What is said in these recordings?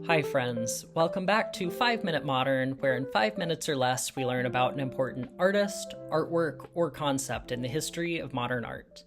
Hi friends, welcome back to 5 Minute Modern, where in 5 minutes or less we learn about an important artist, artwork, or concept in the history of modern art.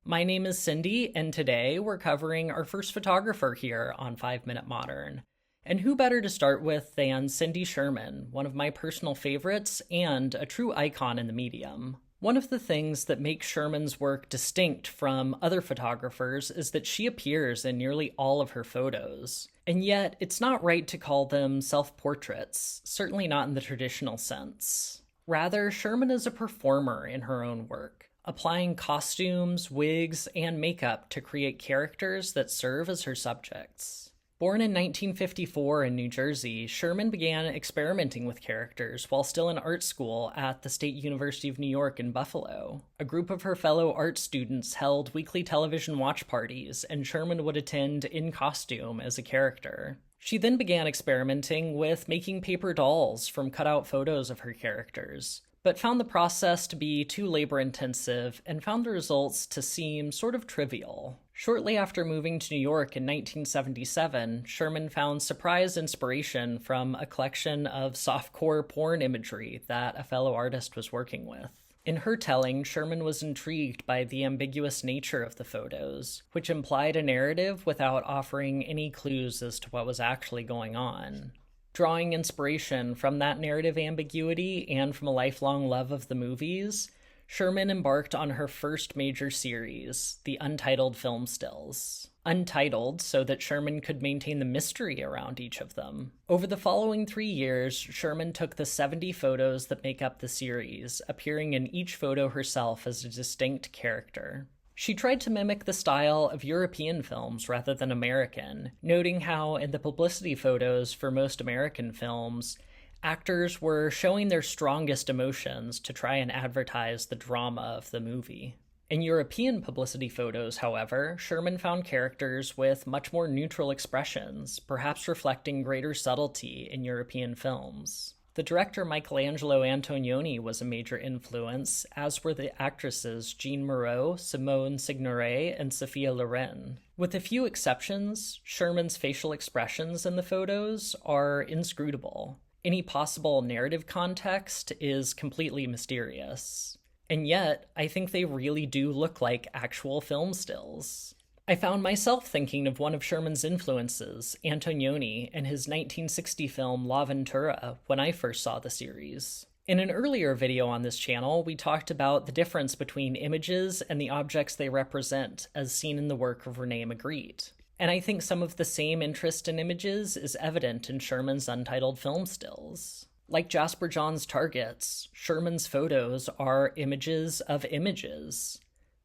My name is Cindy, and today we're covering our first photographer here on 5 Minute Modern. And who better to start with than Cindy Sherman, one of my personal favorites and a true icon in the medium. One of the things that makes Sherman's work distinct from other photographers is that she appears in nearly all of her photos. And yet, it's not right to call them self-portraits, certainly not in the traditional sense. Rather, Sherman is a performer in her own work, applying costumes, wigs, and makeup to create characters that serve as her subjects. Born in 1954 in New Jersey, Sherman began experimenting with characters while still in art school at the State University of New York in Buffalo. A group of her fellow art students held weekly television watch parties, and Sherman would attend in costume as a character. She then began experimenting with making paper dolls from cutout photos of her characters, but found the process to be too labor-intensive and found the results to seem sort of trivial. Shortly after moving to New York in 1977, Sherman found surprise inspiration from a collection of softcore porn imagery that a fellow artist was working with. In her telling, Sherman was intrigued by the ambiguous nature of the photos, which implied a narrative without offering any clues as to what was actually going on. Drawing inspiration from that narrative ambiguity and from a lifelong love of the movies, Sherman embarked on her first major series, the Untitled Film Stills. Untitled so that Sherman could maintain the mystery around each of them. Over the following 3 years, Sherman took the 70 photos that make up the series, appearing in each photo herself as a distinct character. She tried to mimic the style of European films rather than American, noting how in the publicity photos for most American films, actors were showing their strongest emotions to try and advertise the drama of the movie. In European publicity photos, however, Sherman found characters with much more neutral expressions, perhaps reflecting greater subtlety in European films. The director Michelangelo Antonioni was a major influence, as were the actresses Jean Moreau, Simone Signoret, and Sofia Loren. With a few exceptions, Sherman's facial expressions in the photos are inscrutable. Any possible narrative context is completely mysterious. And yet, I think they really do look like actual film stills. I found myself thinking of one of Sherman's influences, Antonioni, and his 1960 film La Ventura, when I first saw the series. In an earlier video on this channel, we talked about the difference between images and the objects they represent, as seen in the work of Rene Magritte. And I think some of the same interest in images is evident in Sherman's Untitled Film Stills. Like Jasper John's targets, Sherman's photos are images of images,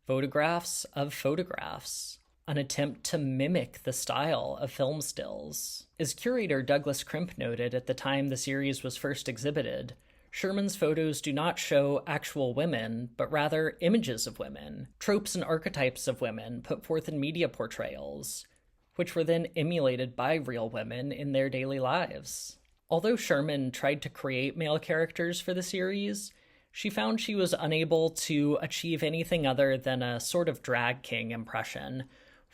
photographs of photographs, an attempt to mimic the style of film stills. As curator Douglas Crimp noted at the time the series was first exhibited, Sherman's photos do not show actual women, but rather images of women, tropes and archetypes of women put forth in media portrayals, which were then emulated by real women in their daily lives. Although Sherman tried to create male characters for the series, she found she was unable to achieve anything other than a sort of drag king impression,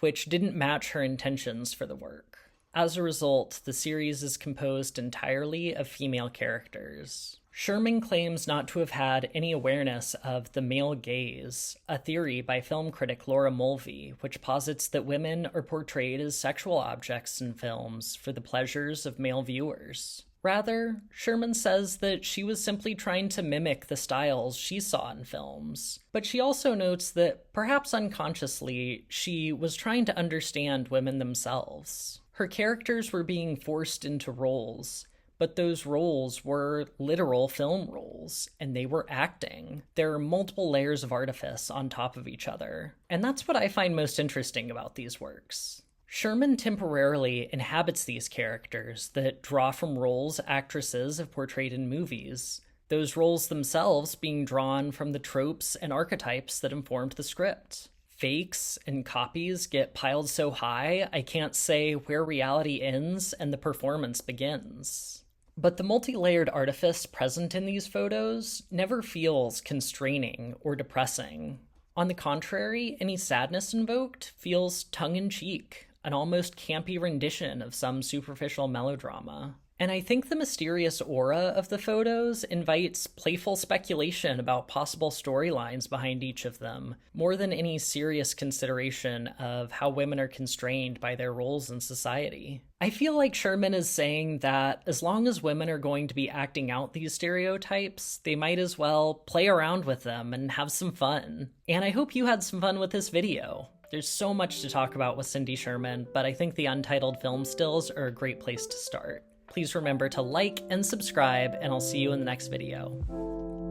which didn't match her intentions for the work. As a result, the series is composed entirely of female characters. Sherman claims not to have had any awareness of the male gaze, a theory by film critic Laura Mulvey, which posits that women are portrayed as sexual objects in films for the pleasures of male viewers. Rather, Sherman says that she was simply trying to mimic the styles she saw in films. But she also notes that, perhaps unconsciously, she was trying to understand women themselves. Her characters were being forced into roles, but those roles were literal film roles, and they were acting. There are multiple layers of artifice on top of each other, and that's what I find most interesting about these works. Sherman temporarily inhabits these characters that draw from roles actresses have portrayed in movies, those roles themselves being drawn from the tropes and archetypes that informed the script. Fakes and copies get piled so high, I can't say where reality ends and the performance begins. But the multi-layered artifice present in these photos never feels constraining or depressing. On the contrary, any sadness invoked feels tongue-in-cheek, an almost campy rendition of some superficial melodrama. And I think the mysterious aura of the photos invites playful speculation about possible storylines behind each of them, more than any serious consideration of how women are constrained by their roles in society. I feel like Sherman is saying that as long as women are going to be acting out these stereotypes, they might as well play around with them and have some fun. And I hope you had some fun with this video. There's so much to talk about with Cindy Sherman, but I think the Untitled Film Stills are a great place to start. Please remember to like and subscribe, and I'll see you in the next video.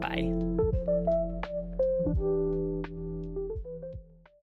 Bye.